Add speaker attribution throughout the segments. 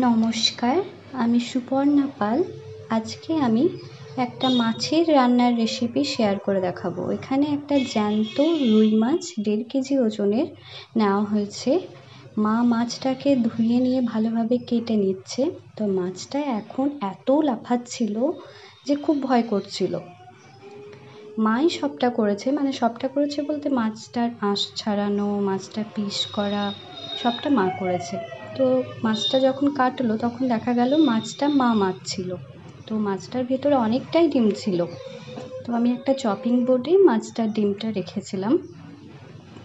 Speaker 1: নমস্কার, আমি সুপর্ণা পাল। আজকে আমি একটা মাছের রান্নার রেসিপি শেয়ার করে দেখাবো। এখানে একটা জ্যান্ত রুই মাছ 1.5 কেজি ওজনের নেওয়া হয়েছে। মা মাছটাকে ধুয়ে নিয়ে ভালোভাবে কেটে নিচ্ছে। তো মাছটা এখন এত লাফাচ্ছিল যে খুব ভয় করছিল। মাই সবটা করেছে, সবটা করেছে বলতে মাছটার আঁশ ছাড়ানো, মাছটা পিস করা, সবটা মা করেছে। তো মাছটা যখন কাটলো তখন দেখা গেল মাছটা মা মাছ ছিল। তো মাছটার ভেতরে অনেকটাই ডিম ছিল। তো আমি একটা চপিং বোর্ডে মাছটার ডিমটা রেখেছিলাম।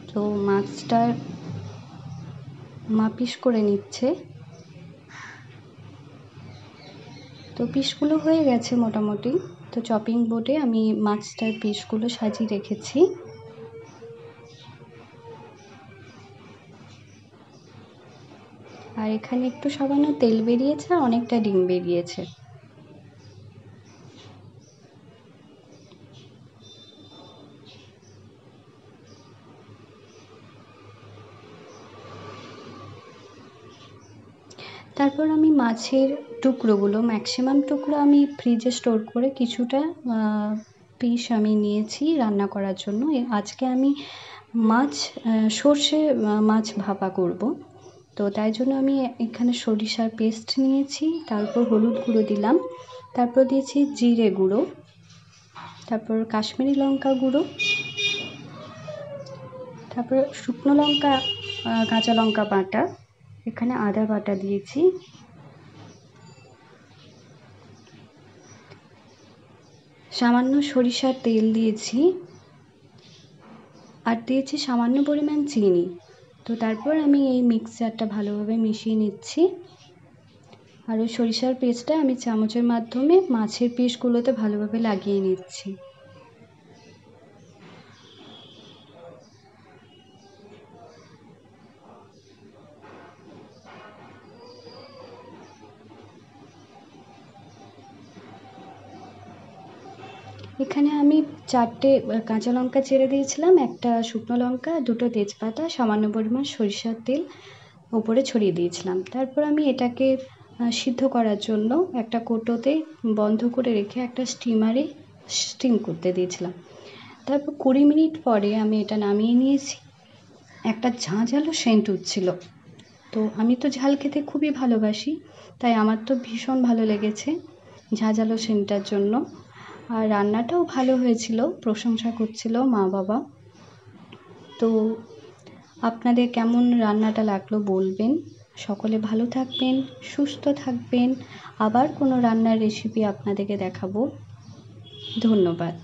Speaker 1: তো মাছটার মা পিস করে নিচ্ছে। তো পিসগুলো হয়ে গেছে মোটামুটি। তো চপিং বোর্ডে আমি মাছটার পিসগুলো সাজিয়ে রেখেছি। আর এখানে একটু সামান্য তেল বেরিয়েছে, আর অনেকটা ডিম বেরিয়েছে। তারপর আমি মাছের টুকরোগুলো, ম্যাক্সিমাম টুকরো আমি ফ্রিজে স্টোর করে কিছুটা পিস আমি নিয়েছি রান্না করার জন্য। আজকে আমি সর্ষে মাছ ভাপা করব। তো তাই জন্য আমি এখানে সরিষার পেস্ট নিয়েছি, তারপর হলুদ গুঁড়ো দিলাম, তারপর দিয়েছি জিরে গুঁড়ো, তারপর কাশ্মীরি লঙ্কা গুঁড়ো, তারপর শুকনো লঙ্কা, কাঁচা লঙ্কা বাটা, এখানে আদা বাটা দিয়েছি, সামান্য সরিষার তেল দিয়েছি, আর দিয়েছি সামান্য পরিমাণ চিনি। তো তারপর আমি এই মিক্সচারটা ভালোভাবে মিশিয়ে নিচ্ছি। আর ওই সরিষার পেস্টটা আমি চামচের মাধ্যমে মাছের পিসগুলোতে ভালোভাবে লাগিয়ে নিচ্ছি। এখানে আমি 4টে কাঁচা লঙ্কা চিড়ে দিয়েছিলাম, একটা শুকনো লঙ্কা, 2টো তেজপাতা, সামান্য পরিমাণ সরিষার তেল ওপরে ছড়িয়ে দিয়েছিলাম। তারপর আমি এটাকে সিদ্ধ করার জন্য একটা কৌটোতে বন্ধ করে রেখে একটা স্টিমারে স্টিম করতে দিয়েছিলাম। তারপর 20 মিনিট পরে আমি এটা নামিয়ে নিয়েছি। একটা ঝাঁঝালো সেন্ট উঠছিল। তো আমি তো ঝাল খেতে খুবই ভালোবাসি, তাই আমার তো ভীষণ ভালো লেগেছে ঝাঁঝালো সেন্টটার জন্য। আর রান্নাটাও ভালো হয়েছিল, প্রশংসা করছিল মা বাবা। তো আপনাদের কেমন রান্নাটা লাগলো বলবেন। সকলে ভালো থাকবেন, সুস্থ থাকবেন। আবার কোনো রান্নার রেসিপি আপনাদেরকে দেখাবো। ধন্যবাদ।